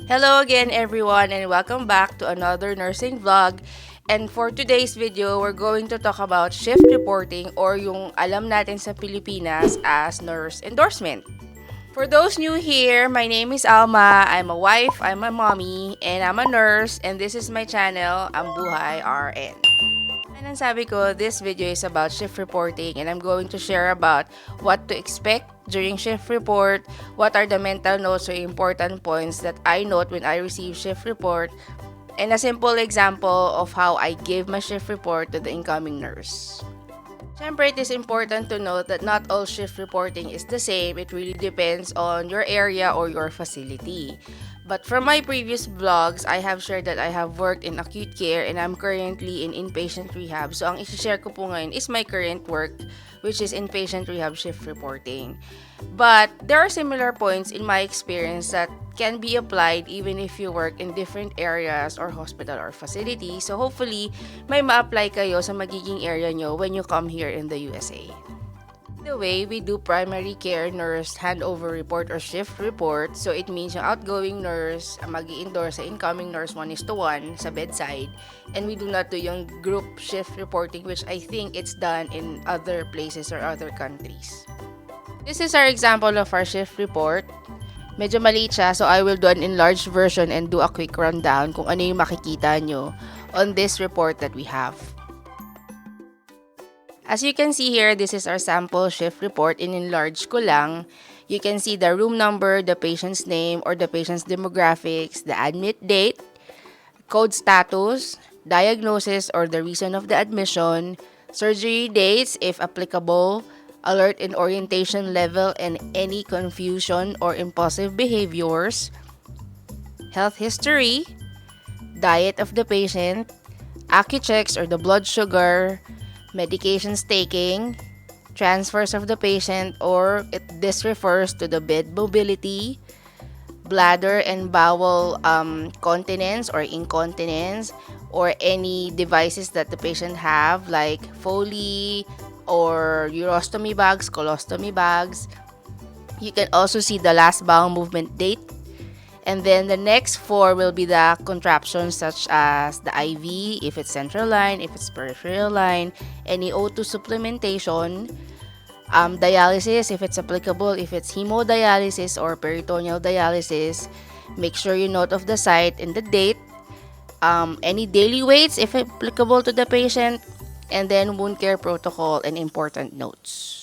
Hello again everyone and welcome back to another nursing vlog. And for today's video, we're going to talk about shift reporting or yung alam natin sa Pilipinas as nurse endorsement. For those new here, my name is Alma. I'm a wife, I'm a mommy, and I'm a nurse. And this is my channel, Ang Buhay RN. And ang sabi ko, this video is about shift reporting and I'm going to share about what to expect during shift report, what are the mental notes or important points that I note when I receive shift report, and a simple example of how I give my shift report to the incoming nurse. Siyempre, it is important to note that not all shift reporting is the same. It really depends on your area or your facility. But from my previous vlogs, I have shared that I have worked in acute care and I'm currently in inpatient rehab. So, ang isi-share ko po ngayon is my current work, which is inpatient rehab shift reporting. But there are similar points in my experience that can be applied even if you work in different areas or hospital or facility. So, hopefully, may ma-apply kayo sa magiging area nyo when you come here in the USA. The way we do primary care nurse handover report or shift report. So it means yung outgoing nurse ang mag-i-endorse sa incoming nurse 1:1 sa bedside. And we do not do yung group shift reporting, which I think it's done in other places or other countries. This is our example of our shift report. Medyo maliit siya, so I will do an enlarged version and do a quick rundown kung ano yung makikita nyo on this report that we have. As you can see here, this is our sample shift report. In enlarge ko lang. You can see the room number, the patient's name or the patient's demographics, the admit date, code status, diagnosis or the reason of the admission, surgery dates if applicable, alert and orientation level and any confusion or impulsive behaviors, health history, diet of the patient, AccuChecks or the blood sugar, medications taking, transfers of the patient or this refers to the bed mobility, bladder and bowel continence or incontinence, or any devices that the patient have like Foley or urostomy bags, colostomy bags. You can also see the last bowel movement date. And then the next 4 will be the contraptions such as the IV, if it's central line, if it's peripheral line, any O2 supplementation, dialysis, if it's applicable, if it's hemodialysis or peritoneal dialysis. Make sure you note of the site and the date, any daily weights if applicable to the patient, and then wound care protocol and important notes.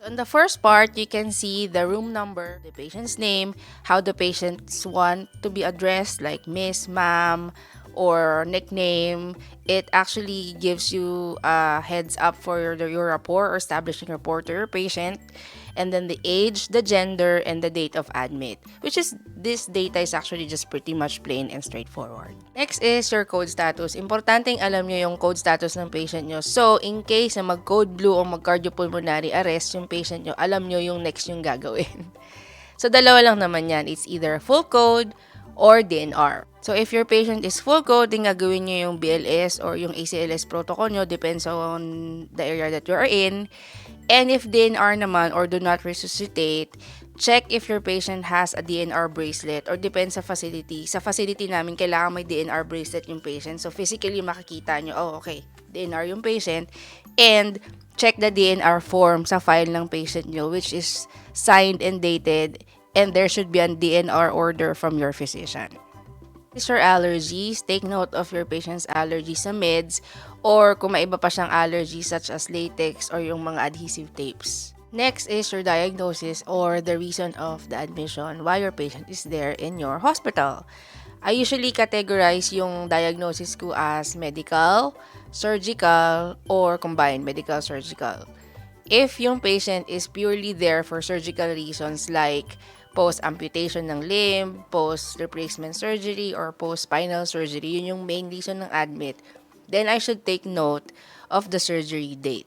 On the first part, you can see the room number, the patient's name, how the patients want to be addressed like Miss, Ma'am, or nickname. It actually gives you a heads up for your rapport or establishing rapport to your patient. And then the age, the gender, and the date of admit, which is this data is actually just pretty much plain and straightforward. Next is your code status. Importanteng alam nyo yung code status ng patient nyo. So, in case na mag-code blue o mag-cardiopulmonary arrest yung patient nyo, alam nyo yung next yung gagawin. So, dalawa lang naman yan. It's either full code or DNR. So, if your patient is full code, din gagawin nyo yung BLS or yung ACLS protocol nyo, depends on the area that you are in. And if DNR naman or do not resuscitate, check if your patient has a DNR bracelet or depends sa facility. Sa facility namin, kailangan may DNR bracelet yung patient. So, physically makikita nyo, oh, okay, DNR yung patient. And check the DNR form sa file ng patient nyo, which is signed and dated. And there should be a DNR order from your physician. Is your allergies, take note of your patient's allergies sa meds or kung may iba pa siyang allergies such as latex or yung mga adhesive tapes. Next is your diagnosis or the reason of the admission, why your patient is there in your hospital. I usually categorize yung diagnosis ko as medical, surgical, or combined medical-surgical. If yung patient is purely there for surgical reasons like post-amputation ng limb, post-replacement surgery, or post-spinal surgery, yun yung main reason ng admit, then I should take note of the surgery date.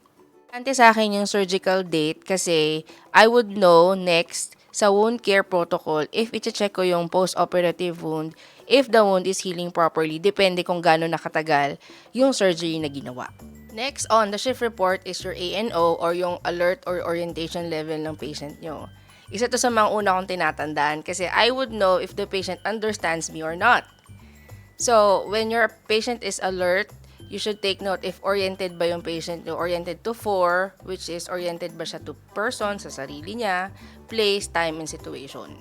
Ante sa akin yung surgical date kasi I would know next sa wound care protocol if i-check ko yung post-operative wound, if the wound is healing properly, depende kung gaano nakatagal yung surgery na ginawa. Next on the shift report is your ANO or yung alert or orientation level ng patient nyo. Isa to sa mga una kong tinatandaan kasi I would know if the patient understands me or not. So, when your patient is alert, you should take note if oriented ba yung patient nyo, oriented to 4, which is oriented ba siya to person, sa sarili niya, place, time, and situation.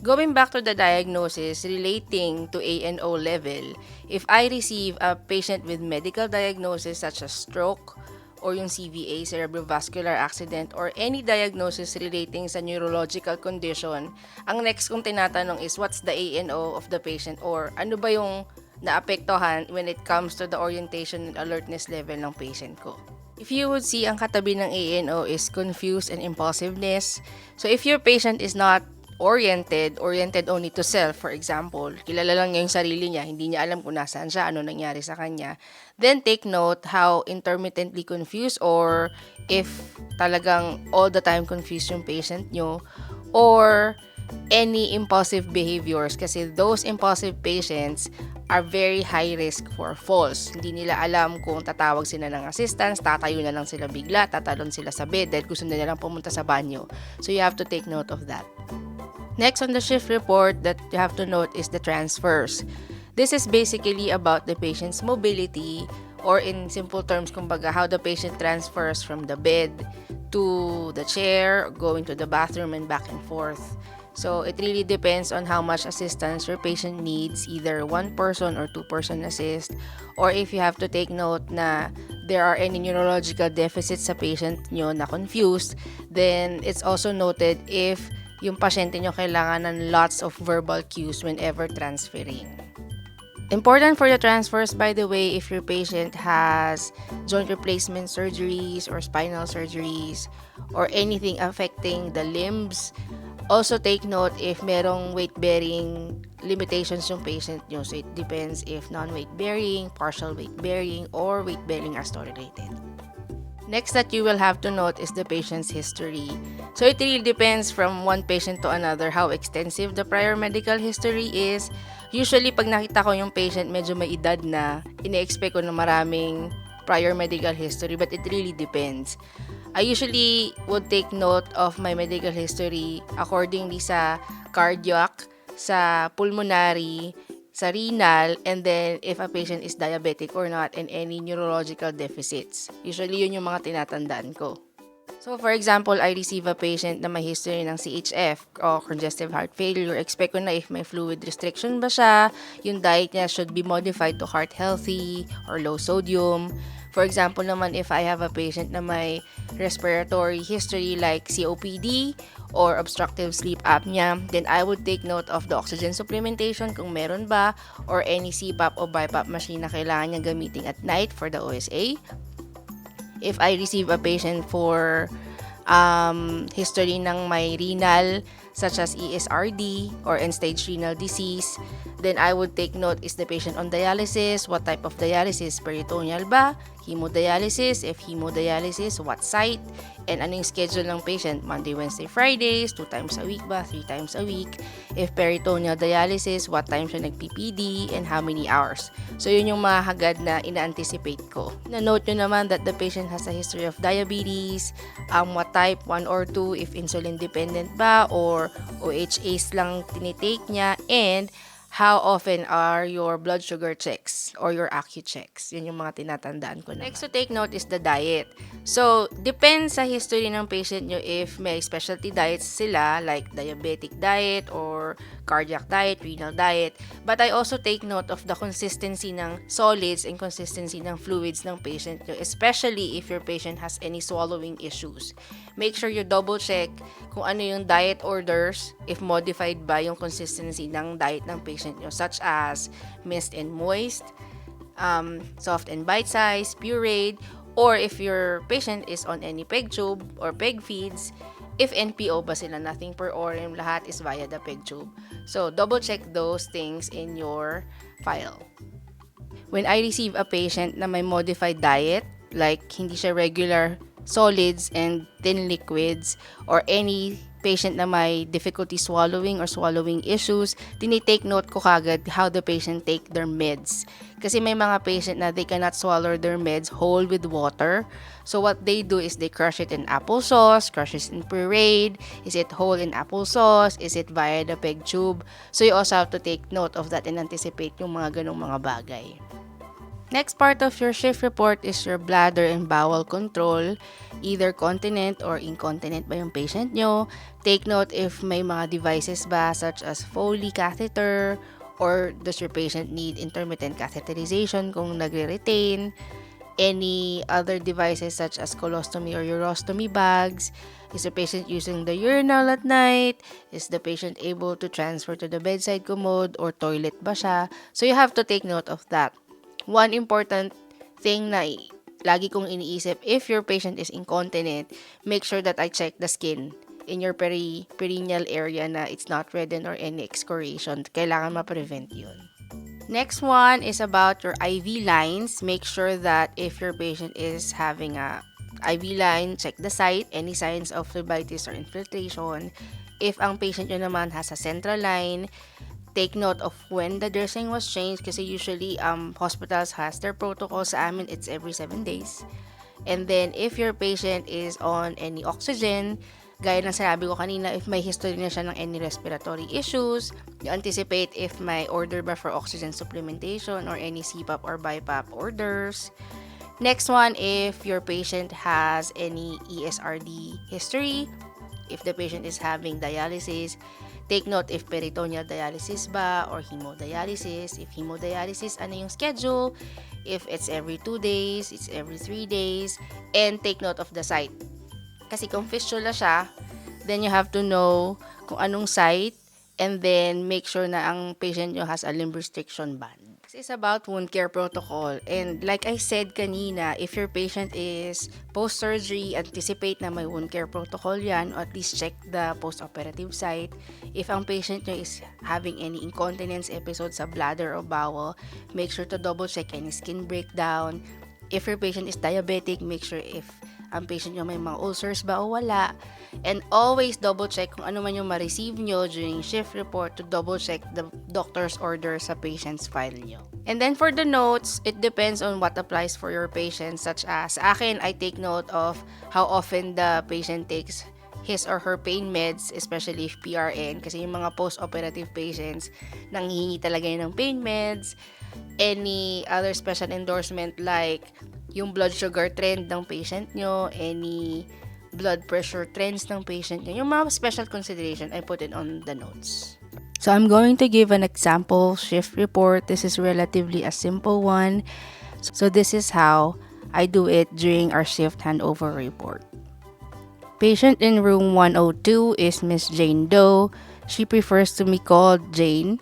Going back to the diagnosis relating to A and O level, if I receive a patient with medical diagnosis such as stroke, or yung CVA, cerebrovascular accident, or any diagnosis relating sa neurological condition, ang next kong tinatanong is what's the ANO of the patient, or ano ba yung naapektuhan when it comes to the orientation and alertness level ng patient ko. If you would see, ang katabi ng ANO is confused and impulsiveness. So if your patient is not oriented only to self, for example, kilala lang niya yung sarili niya, hindi niya alam kung nasaan siya, ano nangyari sa kanya, then take note how intermittently confused or if talagang all the time confused yung patient nyo, or any impulsive behaviors, kasi those impulsive patients are very high risk for falls. Hindi nila alam kung tatawag sila ng assistance, tatayo na lang sila bigla, tatalon sila sa bed dahil gusto nila lang pumunta sa banyo. So you have to take note of that. Next on the shift report that you have to note is the transfers. This is basically about the patient's mobility, or in simple terms, kumbaga, how the patient transfers from the bed to the chair, going to the bathroom and back and forth. So it really depends on how much assistance your patient needs, either one person or two-person assist, or if you have to take note na there are any neurological deficits sa patient nyo na confused, then it's also noted if yung pasyente nyo kailangan ng lots of verbal cues whenever transferring. Important for the transfers, by the way, if your patient has joint replacement surgeries or spinal surgeries or anything affecting the limbs. Also take note if merong weight-bearing limitations yung patient nyo. So it depends if non-weight-bearing, partial weight-bearing, or weight-bearing as tolerated. Next that you will have to note is the patient's history. So it really depends from one patient to another how extensive the prior medical history is. Usually, pag nakita ko yung patient medyo may edad na, ine-expect ko na maraming prior medical history, but it really depends. I usually would take note of my medical history accordingly sa cardiac, sa pulmonary, sa renal, and then if a patient is diabetic or not, and any neurological deficits. Usually, yun yung mga tinatandaan ko. So, for example, I receive a patient na may history ng CHF o congestive heart failure. Expect ko na if may fluid restriction ba siya, yung diet niya should be modified to heart healthy or low sodium. For example naman, if I have a patient na may respiratory history like COPD or obstructive sleep apnea, then I would take note of the oxygen supplementation kung meron ba, or any CPAP o BiPAP machine na kailangan niya gamitin at night for the OSA. If I receive a patient for history ng may renal such as ESRD or end-stage renal disease, then I would take note, is the patient on dialysis? What type of dialysis? Peritoneal ba? Hemodialysis? If hemodialysis, what site? And ano yung schedule ng patient? Monday, Wednesday, Fridays? 2 times a week ba? 3 times a week? If peritoneal dialysis, what time siya nag-PPD? And how many hours? So yun yung mga hagad na ina-anticipate ko. Na-note nyo naman that the patient has a history of diabetes, what type, 1 or 2, if insulin dependent ba, or OHAs lang tinitake niya, and how often are your blood sugar checks or your ACU checks. Yun yung mga tinatandaan ko naman. Next to take note is the diet. So, depends sa history ng patient nyo if may specialty diets sila like diabetic diet or cardiac diet, renal diet. But I also take note of the consistency ng solids and consistency ng fluids ng patient nyo, especially if your patient has any swallowing issues. Make sure you double check kung ano yung diet orders, if modified ba yung consistency ng diet ng patient nyo, such as mixed and moist, soft and bite-sized, pureed, or if your patient is on any peg tube or peg feeds, if NPO ba sila, nothing per orem, lahat is via the peg tube. So, double check those things in your file. When I receive a patient na may modified diet, like hindi siya regular solids and thin liquids, or any patient na may difficulty swallowing or swallowing issues, tinitake note ko kagad how the patient take their meds. Kasi may mga patient na they cannot swallow their meds whole with water. So what they do is they crush it in applesauce, crush it in pureed. Is it whole in applesauce? Is it via the peg tube? So you also have to take note of that and anticipate yung mga ganong mga bagay. Next part of your shift report is your bladder and bowel control. Either continent or incontinent ba yung patient nyo. Take note if may mga devices ba such as Foley catheter or does your patient need intermittent catheterization kung nagre-retain. Any other devices such as colostomy or urostomy bags. Is the patient using the urinal at night? Is the patient able to transfer to the bedside commode or toilet ba siya? So you have to take note of that. One important thing na lagi kong iniisip, if your patient is incontinent, make sure that I check the skin in your perineal area na it's not reddened or any excoriation. Kailangan ma-prevent yun. Next one is about your IV lines. Make sure that if your patient is having a IV line, check the site, any signs of phlebitis or infiltration. If ang patient nyo naman has a central line, take note of when the dressing was changed kasi usually hospitals has their protocols. Sa amin, it's every 7 days. And then, if your patient is on any oxygen, gaya ng sinabi ko kanina, if may history na siya ng any respiratory issues, you anticipate if may order ba for oxygen supplementation or any CPAP or BiPAP orders. Next one, if your patient has any ESRD history, if the patient is having dialysis, take note if peritoneal dialysis ba or hemodialysis. If hemodialysis, ano yung schedule? If it's every 2 days, it's every 3 days. And take note of the site. Kasi kung fistula siya, then you have to know kung anong site and then make sure na ang patient nyo has a limb restriction band. This is about wound care protocol. And like I said kanina, if your patient is post-surgery, anticipate na may wound care protocol yan, or at least check the post-operative site. If ang patient nyo is having any incontinence episode sa bladder or bowel, make sure to double check any skin breakdown. If your patient is diabetic, make sure if ang patient nyo may mga ulcers ba o wala. And always double check kung ano man yung ma-receive nyo during shift report to double check the doctor's order sa patient's file nyo. And then for the notes, it depends on what applies for your patient, such as sa akin, I take note of how often the patient takes his or her pain meds, especially if PRN, kasi yung mga post-operative patients, nanghihingi talaga yun ng pain meds. Any other special endorsement like yung blood sugar trend ng patient nyo, any blood pressure trends ng patient nyo, yung mga special consideration, I put it on the notes. So I'm going to give an example shift report. This is relatively a simple one. So this is how I do it during our shift handover report. Patient in room 102 is Miss Jane Doe. She prefers to be called Jane.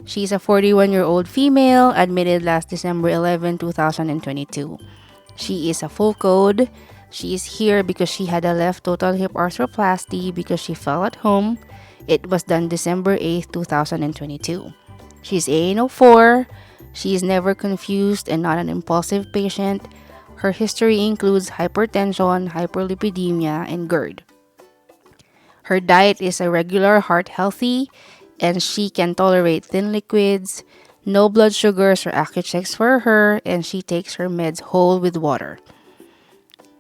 She's a 41-year-old female, admitted last December 11, 2022. She is a full code. She is here because she had a left total hip arthroplasty because she fell at home. It was done December 8, 2022. She's AN04. She is never confused and not an impulsive patient. Her history includes hypertension, hyperlipidemia, and GERD. Her diet is a regular heart healthy, and she can tolerate thin liquids, no blood sugars or acute checks for her, and she takes her meds whole with water.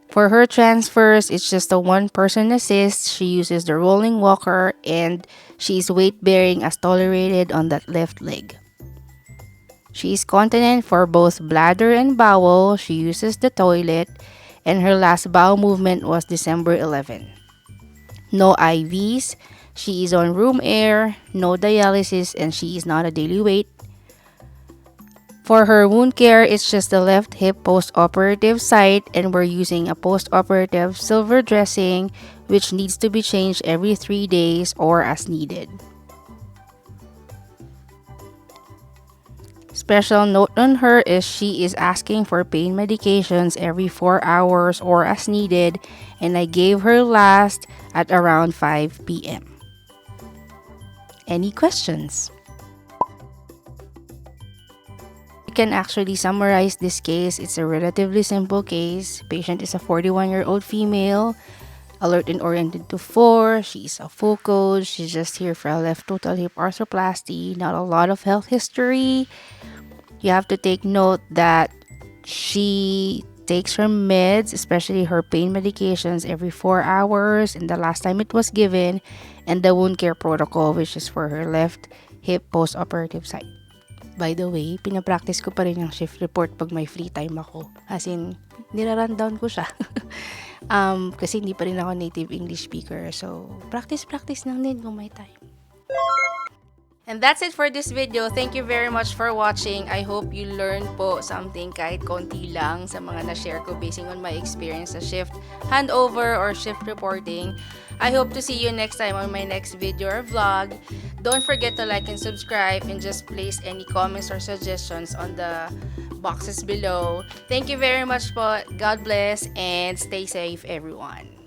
For her transfers, it's just a one-person assist. She uses the rolling walker, and she's weight-bearing as tolerated on that left leg. She is continent for both bladder and bowel. She uses the toilet, and her last bowel movement was December 11. No IVs. She is on room air, no dialysis, and she is not a daily weight. For her wound care, it's just the left hip post-operative site, and we're using a post-operative silver dressing which needs to be changed every 3 days or as needed. Special note on her is she is asking for pain medications every 4 hours or as needed, and I gave her last at around 5 p.m. Any questions? We can actually summarize this case. It's a relatively simple case. Patient is a 41-year-old female, Alert and oriented to 4. She's a full coach. She's just here for a left total hip arthroplasty. Not a lot of health history. You have to take note that she takes her meds, especially her pain medications, every 4 hours. And the last time it was given, and the wound care protocol, which is for her left hip post-operative site. By the way, pinapractice ko pa rin yung shift report pag may free time ako. As in, nira-rundown ko siya. Kasi hindi pa rin ako native English speaker. So, practice lang din kung may time. And that's it for this video. Thank you very much for watching. I hope you learned po something kahit konti lang sa mga na-share ko basing on my experience sa shift handover or shift reporting. I hope to see you next time on my next video or vlog. Don't forget to like and subscribe and just place any comments or suggestions on the boxes below. Thank you very much po. God bless and stay safe everyone.